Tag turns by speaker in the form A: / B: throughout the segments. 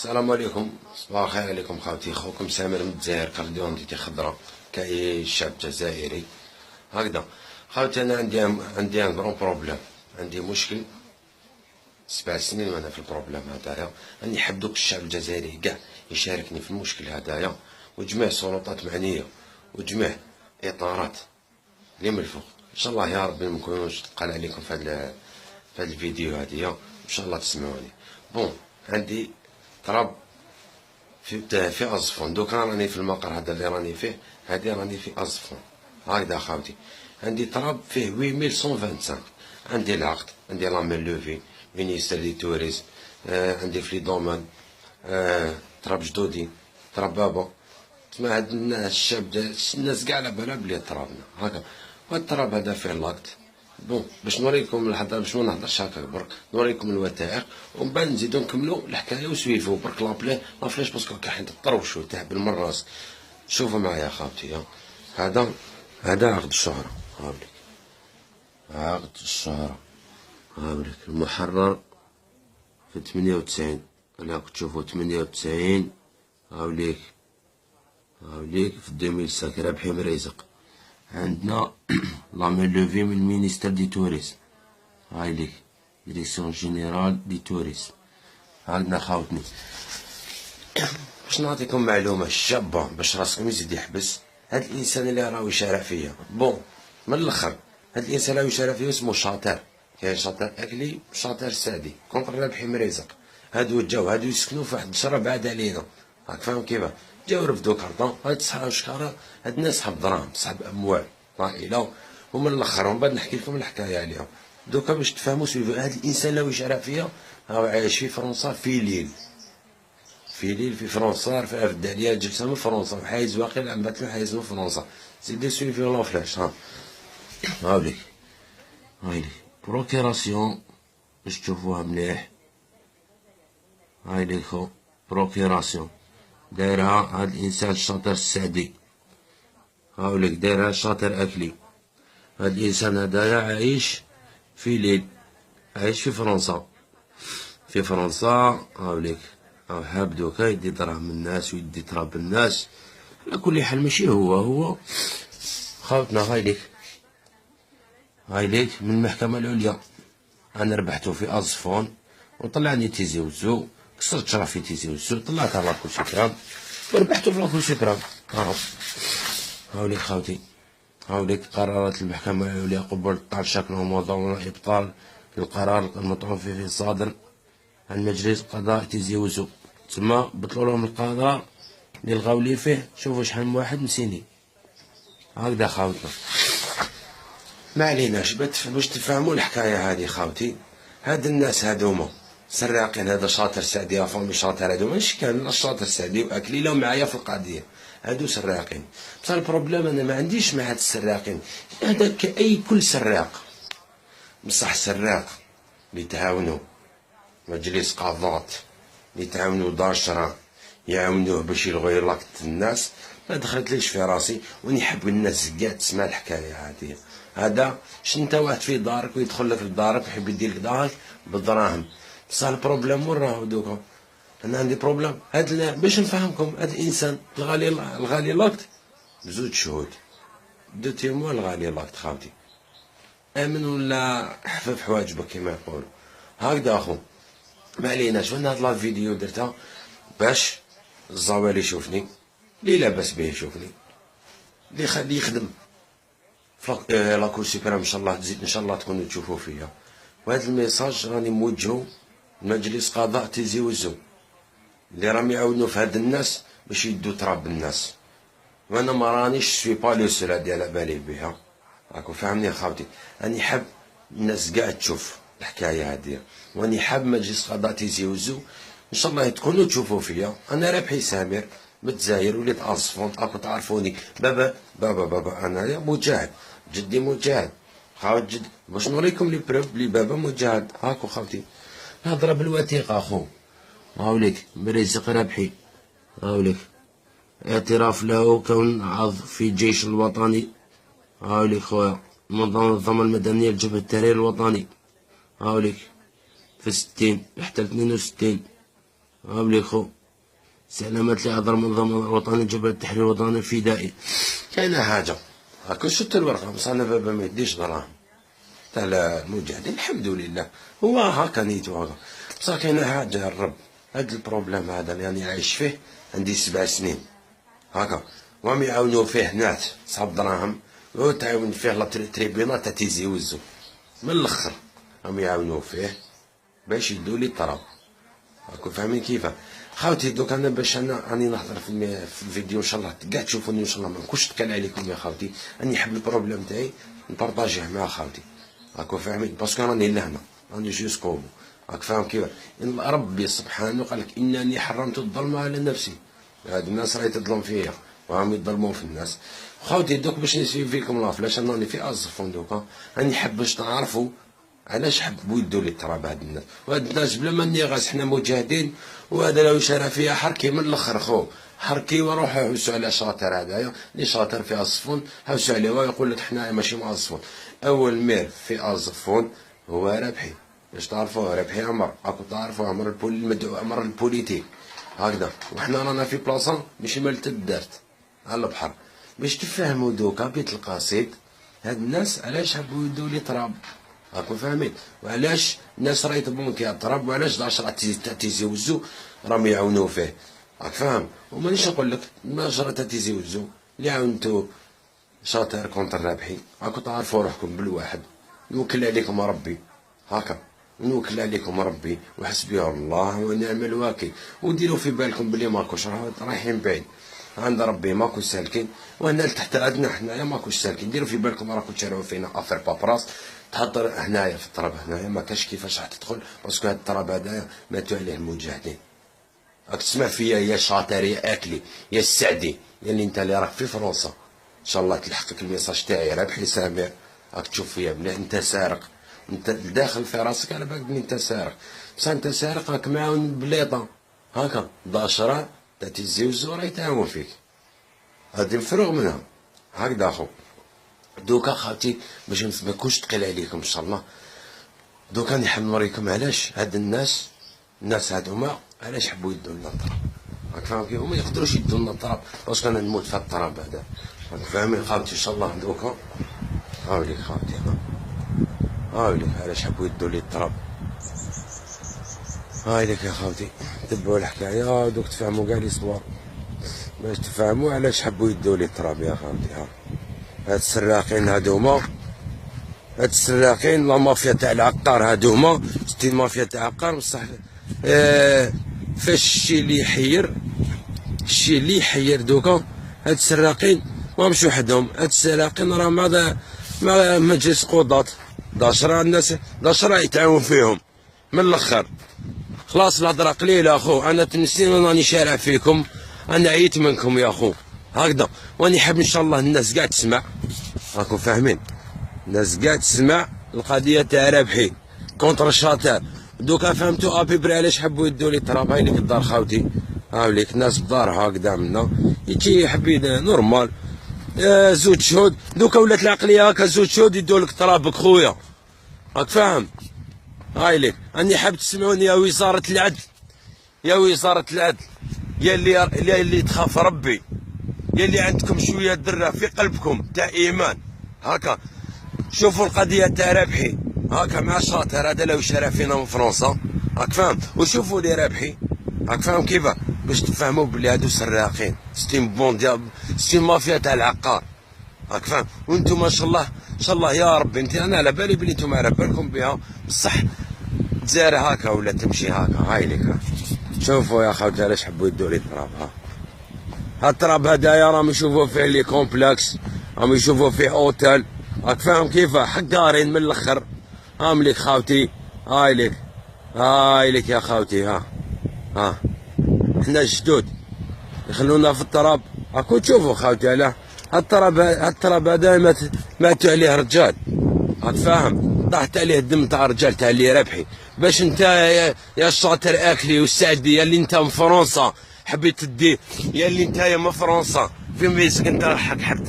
A: السلام عليكم، صباح الخير عليكم خاوتي. خوكم سامر من الجزائر، كارديون ديتي خضراء كاي الشعب الجزائري هكذا. خاوتي انا عندي ان غرون بروبليم، عندي مشكل 7 سنين وانا في البروبليم هدايا. راني حاب دوك الشعب الجزائري كاع يشاركني في المشكل هدايا، وجميع السلطات معنيه وجميع اطارات اللي من الفوق. ان شاء الله يا ربي منكونوش ثقال عليكم في هاد الفيديو هادية، ان شاء الله تسمعوني. بون، عندي طراب في أزفون. دوكا راني في المقر هذا اللي راني فيه، هادي راني في أزفون هكذا خاوتي. عندي طراب فيه 8125، عندي العقد، عندي لامين لوفي مينيستر دي توريزم، عندي في لي دومان، طراب جدودي، طراب بابا. تسمى هاد الناس الشاب الناس كاع على بالها بلي طرابنا هكا. وهاد الطراب هذا فيه لاكت. بون، باش نوريكم الحضر، باش ما نهضرش هكا برك، نوريكم الوثائق ومن بعد نزيدو نكملو الحكايه وسويفو برك لافلاش باسكو كاين طروشو تاع بالمراس. شوفوا معايا خاوتي، هذا عقد الشهرة، هاوليك عقد الشهرة، هاوليك المحرر في 98. انا كنت تشوفو 98، هاوليك في 2005 رابحي مريزق. عندنا لامين لوفي من المينيستر دي توريزم، هايليك ديريكسيون جينيرال دي توريزم. عندنا خاوتني باش نعطيكم معلومة شابة باش راسكم يزيد يحبس. هاد الانسان اللي راهو يشارع فيا، بون من الاخر، هاد الانسان راهو يشارع فيا اسمه شاطر. كاين شاطر اكلي شاطر سادي كونتر رابحي مريزق. هادو هادو يسكنوا في واحد البشرة بعاد علينا، راك فاهم كيفاه. جاو رفدو كارطون، هاد صحاب شكارة، هاد الناس صحاب دراهم صحاب اموال طائلة. ومن الاخر ومن بعد نحكي لكم الحكاية عليهم دوكا باش تفهموا. سويفو هاد الانسان اللي يشارع فيا راهو عايش في فرنسا، في ليل في فرنسا، في الدالية جبتها من فرنسا، وحايز واقيلا عم باتلو حايز من فرنسا. زيد سويفي ولا فلاش. هاوليك بروكيراسيون باش تشوفوها مليح. هايليك خو بروكيراسيون دايرها هاد الانسان الشاطر السعدي، هاوليك دايرها شاطر اكلي. هاد الانسان هدايا عايش في ليل، عايش في فرنسا، هاوليك حاب دوكا يدي دراهم من الناس ويدي تراب الناس. على كل حال ماشي هو خاوتنا. هايليك من المحكمة العليا، انا ربحتو في ازفون وطلعني تيزي وزو، كسرت شرفي تيزي وزو، طلعتها لاكول شكرام وربحتو في لاكول شكرام. هاوليك خاوتي، هاوليك قرارات المحكمة العليا قبل 13 شكل ومضمون ابطال القرار المطعون فيه صادر عن مجلس القضاء تيزي وزو. تما بطلوا لهم القضاء اللي لغاو لي فيه. شوفوا شحال من واحد مسيني هكذا خاوتنا. ما عليناش باش تفهموا الحكايه هذه خاوتي. هاد الناس هادوما سراقين. هذا شاطر سعدي فامي شاطر، هادو ماشي كامل الشاطر سعدي واكلي لهم معايا في القضيه، هادو سراقين. بصح البروبليم انا ما عنديش مع هاد السراقين، هذا كاي كل سراق. بصح سراق اللي تعاونوا مجلس قضاة، اللي تعاونوا دار شرع يعاونوه باش يلغوا لاكت الناس، ما دخلتليش في راسي. ونحب الناس كاع تسمع الحكايه هذه. هذا انت واحد في دارك ويدخل لك لدارك ويحب يدير لك دارك بالدراهم. بصح البروبليم وين راهو دوكا؟ انا عندي بروبليم. باش نفهمكم، هذا الانسان الغالي لاكت بزوج شهود، 2 تيموا الغالي لاكت خاوتي. امن ولا حفف حواجبك كما يقولوا هكذا اخو. ما عليناش. وانا هاد لا فيديو درتها باش الزوال يشوفني، اللي لاباس به يشوفني، اللي خليه يخدم لاكور سوبرام. ان شاء الله تزيد، ان شاء الله تكونوا تشوفوا فيها. وهذا الميساج راني موجهو لمجلس قضاء تيزي وزو، اللي راهم يعاونوا في هاد الناس باش يدوا تراب الناس. وانا ما رانيش سوي با لو سول هادي على بالي بها، راكو فاهمني خاوتي. راني حاب الناس كاع تشوف الحكايه هادي، واني حاب مجلس قضاء تيزي وزو ان شاء الله تكونوا تشوفوا فيا. انا رابحي سامر متزاير، وليت اصفون، راكو تعرفوني. بابا انايا مجاهد، جدي مجاهد، خاوت جدي. باش نوريكم لي بروف بلي بابا مجاهد. هاكو خاوتي، نهضر بالوثيقه اخو. هاوليك مريزق رابحي، هاوليك اعتراف له كون عضو في الجيش الوطني. هاوليك خويا المنظمة المدنية لجبهة التحرير الوطني. هاوليك في 60 حتى 62 هاوليك خو سلامات لي هضر منظمة الوطني جبهة التحرير الوطني الفدائي. كاينة حاجة هاكا شت الورقة مصانا بابا ما يديش دراهم تاع المجاهدين الحمد لله هو هاكا نيتو هاكا بصح كاينة حاجة الرب هاد البروبليم هذا اللي راني عايش فيه عندي 7 سنين هاكا وهم يعاونوا فيه ناس صحاب دراهم وتعاون فيه لا تريبينات تاع تيزي وزو من الاخر هم يعاونوا فيه باش يدوا لي الطراب راكم فاهمين كيفاه. خاوتي دوك انا باش انا راني نهضر في الفيديو ان شاء الله كاع تشوفوني ان شاء الله ما نكونش نتكلم عليكم يا خاوتي راني نحب البروبليم تاعي نبارطاجيه مع خاوتي راكم فاهمين باسكو راني لهنا راني جوسكو راك فاهم كيف ربي سبحانه قال لك انني حرمت الظلم على نفسي هاد الناس راهي تظلم فيا وهم يظلمون في الناس. خاوتي دوك باش نسيب فيكم لافلا علاش راني في ازفون دوكا راني حاب باش تعرفوا علاش حبوا يدوا لي التراب هاد الناس وهاد الناس بلا ما نيغاس حنا مجاهدين وهذا لو شرا فيها حركي من الاخر خو حركي وروحوا حوسوا على شاطر هذايا اللي شاطر في ازفون حوسوا عليه ويقول لك حنا ماشي مع ازفون. اول مير في ازفون هو ربحي باش تعرفوا ربحي عمر راكم تعرفوا عمر عمر البوليتيك هكذا وحنا رانا في بلاصه ماشي مال تدارت على البحر باش تفهموا دوكا بيت القصيد هاد الناس علاش حبوا يدوا لي تراب راكم فاهمين وعلاش الناس راهي يطلبون كي التراب وعلاش 10 تيزي وزو راهم يعاونوا فيه راك فاهم. ومانيش نقول لك 10 تيزي وزو اللي عاونتو شاطر كونتر رابحي راكم تعرفوا روحكم بالواحد نوكل عليكم ربي هاكا نوكل عليكم ربي وحسبي الله ونعم الوكيل وديروا في بالكم بلي ماكوش رايحين بعيد عند ربي ماكو سالكين وهنا تحت عندنا حنايا ماكوش سالكين ديروا في بالكم راكم تشارعوا فينا افير بابراس تحط هنايا في التراب هنايا ما كاش كيفاش راح تدخل باسكو هاد التراب هذايا ماتوا عليه المجاهدين راك تسمع فيا يا شاطر يا اكلي يا السعدي يا اللي انت اللي راك في فرنسا ان شاء الله تلحقك الميساج تاعي ربحي سامر راك تشوف فيا بلي انت سارق انت داخل في راسك على بالك بلي انت سارق بصح انت سارق راك معاون بليطه هاكا 10 تاتي الزوز راهي تعاون فيك هادي مفروغ منها هكذا اخو. دوكا خاوتي باش ما نكونش ثقيل عليكم ان شاء الله دوكا نحب نوريكم علاش هاد الناس هادوما علاش حبوا يدوا لنا الطراب راك فاهم كيف هما يقدروش يدوا لنا الطراب باسكو انا نموت في الطراب هذا راك فاهمين خاوتي ان شاء الله. دوكا هاوليك خاوتي هاوليك علاش حبوا يدوا لي الطراب هاوليك يا خاوتي تبعوا الحكايه دوك تفهموا كاع ليسطوار باش تفهموا علاش حبوا يدوا لي الطراب يا خاوتي. هاد السراقين هادوما هاد السراقين لا مافيا تاع العقار هادوما ستي مافيا تاع العقار بصح فاش الشي اللي يحير دوكا هاد السراقين ماهمش وحدهم هاد السراقين راه مع مجلس قضاة 10 الناس 10 يتعاون فيهم من الاخر خلاص الهضره قليله اخو انا تنسين راني شارع فيكم انا عييت منكم يا اخو هكذا واني حاب ان شاء الله الناس قاعد تسمع راكم فاهمين الناس قاعد تسمع القضيه تاع ربحي كونتر شاطر دوكا فهمتوا ابي علاش حبوا يدوا لي التراب هاي ليك الدار خاوتي هاوليك ناس الدار هكذا منا يجي حبيت نورمال زوج شهود دوكا ولات العقليه هكا زوج شهود يدوا لك ترابك خويا راك فاهم. هاي ليك راني حاب تسمعوني يا وزاره العدل يا وزاره العدل يا اللي تخاف ربي يا اللي عندكم شويه دره في قلبكم تاع ايمان هكا شوفوا القضيه تاع ربحي هكا مع شاطر هذا لو شرى فينا من فرنسا راك فاهم وشوفوا لي ربحي راك فاهم كيفاه باش تفهموا بلي هادو سراقين ستيم بونديال ستيم مافيا تاع العقار راك فاهم. وانتم ما شاء الله ان شاء الله يا ربي انت انا على بالي بلي انتم على بالكم بها بصح تزاري هكا ولا تمشي هكا هاي ليك شوفوا يا خوتي علاش حبوا يدوا لي التراب هاد التراب هدايا راهم يشوفوا فيه لي كومبلكس راهم يشوفوا فيه اوتيل راك فاهم كيفاه حقارين من الاخر هام ليك خاوتي هاي ليك يا خاوتي ها حنا جدود يخلونا في التراب راكو تشوفوا خاوتي علاه هاد التراب هذا ماتوا عليه رجال راك فاهم طاحت عليه الدم تاع رجال تاع اللي ربحي باش انت يا الشاطر اكلي والسعدي يا اللي انت من فرنسا حبيت تدي يا اللي انت من فرنسا فين بيسك انت حاب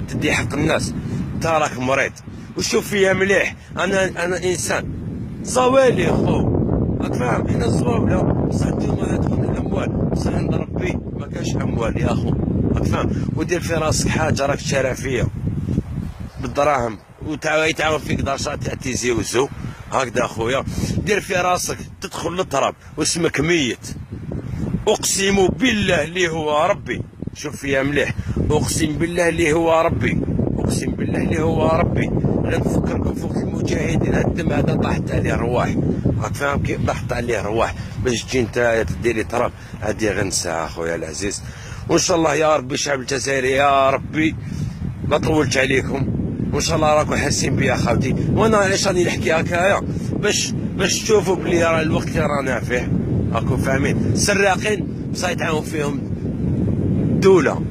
A: تدي حق الناس انت راك مريض وشوف فيا مليح انا انسان صوالي خو راك فاهم حنا صوالي بصح انتوما عندكم اموال، بصح عند ربي ما كاش اموال يا اخو، راك فاهم. ودير في راسك حاجه راك تشارع فيها بالدراهم ويتعاون فيك داشات تاع تيزي وزو هكذا اخويا. دير في راسك تدخل للتراب واسمك ميت، اقسم بالله اللي هو ربي، شوف فيها مليح، اقسم بالله اللي هو ربي، اقسم بالله اللي هو ربي. غنفكركم فوق المجاهدين، هاد الدم هذا طاحت عليه رواح، راك فاهم كيف طاحت عليه رواح باش تجي نتايا تديري تراب، هادي غير نساها اخويا العزيز. وان شاء الله يا ربي الشعب الجزائري يا ربي ما طولتش عليكم، وان شاء الله راكم حاسين بيا خاوتي. وانا علاش راني نحكي هكايا باش تشوفوا بلي راه الوقت اللي رانا فيه، راكم فاهمين. السراقين بصح يتعاون فيهم الدوله،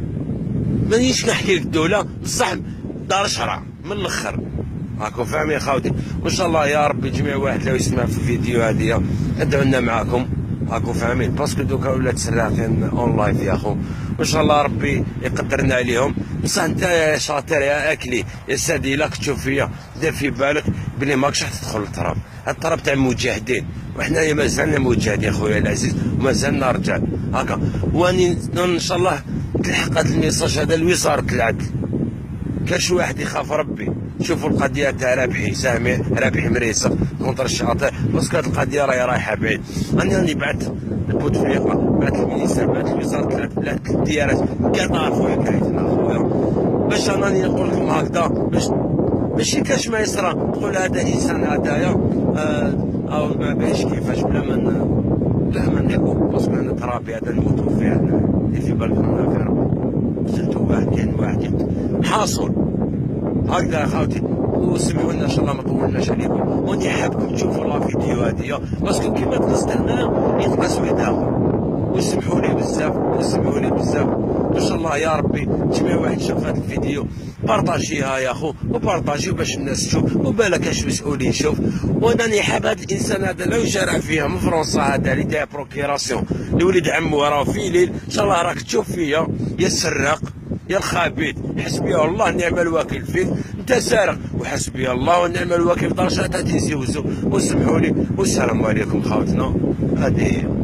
A: مانيش نحكي لك الدوله بصح دار شرع من الاخر، راكم فاهمين خاوتي. وان شاء الله يا ربي جميع واحد لو يسمع في الفيديو هادي ادعوا لنا معاكم، راكم فاهمين، باسكو دوكا ولات سراقين اون لايف يا اخو. وان شاء الله ربي يقدرنا عليهم. بصح انت يا شاطر يا اكلي يا سادي لاك تشوف فيا، دير في بالك بلي ماكش راح تدخل التراب، التراب تاع المجاهدين، وحنايا مازالنا مجاهدين خويا العزيز، ومازالنا رجال هكا. واني ان شاء الله تلحق هذا الميساج هذا لوزاره العدل، كاش واحد يخاف ربي. شوفوا القضيه تاع رابحي مريسق كونتر الشاطئ، باسكو هذه القضيه راهي رايحه بعيد. راني بعث بوتفليقه، بعث المينيستر، بعث لوزاره العدل، بعث الديارات كاع دار خويا كايتنا خويا، باش راني نقول لكم هكذا باش كاش ما يصرى تقول هذا انسان هدايا او ما باش كيفاش بلا ما نحكوا، باسكو انا ترابي هذا نموتوا فيه. اللي في بالك رانا في ربي قتلتوا واحد، كان واحد حاصل هكذا يا خاوتي. وسمحوا لنا ان شاء الله ما طولناش عليكم، واني حابكم تشوفوا لا فيديو هادي باسكو كيما تقصت هنا يتقاس واحد اخر. وسمحوا لي بزاف، وسمحوا لي بزاف. ان شاء الله يا ربي جميع واحد شاف هذا الفيديو بارطاجيها يا اخو، وبارطاجيو باش الناس تشوف، وبالك كاش مسؤول يشوف. وانا حاب هذا الانسان هذا لو جرى فيها من فرنسا، هذا اللي داير بروكيراسيون لولد عمو راه في ليل، ان شاء الله راك تشوف فيا يا السراق يا الخابيث، حسبي الله نعم الوكيل فيك، انت سارق وحسبي الله ونعم الوكيل في درجات تيزي وزو. وسمحوا لي والسلام عليكم خاوتنا، هذه هي.